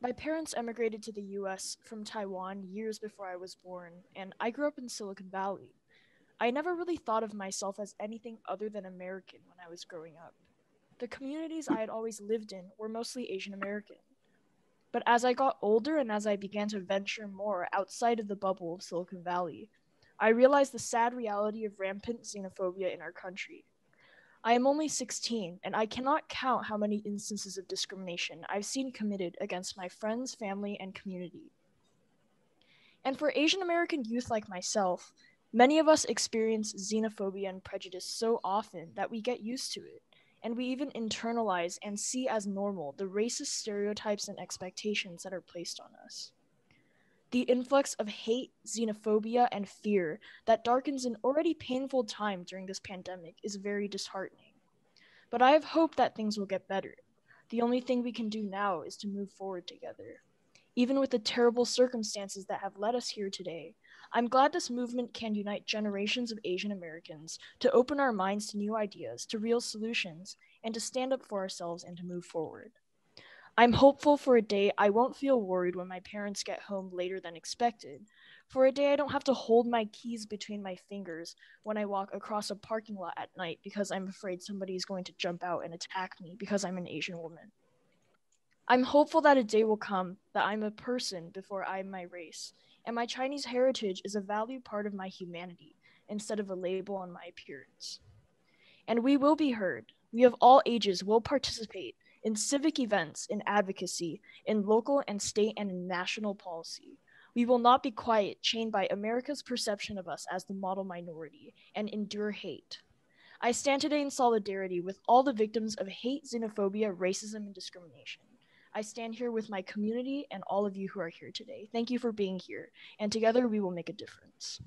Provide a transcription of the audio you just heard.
My parents emigrated to the US from Taiwan years before I was born, and I grew up in Silicon Valley. I never really thought of myself as anything other than American when I was growing up. The communities I had always lived in were mostly Asian American. But as I got older and as I began to venture more outside of the bubble of Silicon Valley, I realized the sad reality of rampant xenophobia in our country. I am only 16, and I cannot count how many instances of discrimination I've seen committed against my friends, family, and community. And for Asian American youth like myself, many of us experience xenophobia and prejudice so often that we get used to it, and we even internalize and see as normal the racist stereotypes and expectations that are placed on us. The influx of hate, xenophobia, and fear that darkens an already painful time during this pandemic is very disheartening. But I have hope that things will get better. The only thing we can do now is to move forward together. Even with the terrible circumstances that have led us here today, I'm glad this movement can unite generations of Asian Americans to open our minds to new ideas, to real solutions, and to stand up for ourselves and to move forward. I'm hopeful for a day I won't feel worried when my parents get home later than expected, for a day I don't have to hold my keys between my fingers when I walk across a parking lot at night because I'm afraid somebody is going to jump out and attack me because I'm an Asian woman. I'm hopeful that a day will come that I'm a person before I'm my race, and my Chinese heritage is a valued part of my humanity instead of a label on my appearance. And we will be heard. We of all ages will participate in civic events, in advocacy, in local and state and in national policy. We will not be quiet, chained by America's perception of us as the model minority, and endure hate. I stand today in solidarity with all the victims of hate, xenophobia, racism, and discrimination. I stand here with my community and all of you who are here today. Thank you for being here, and together we will make a difference.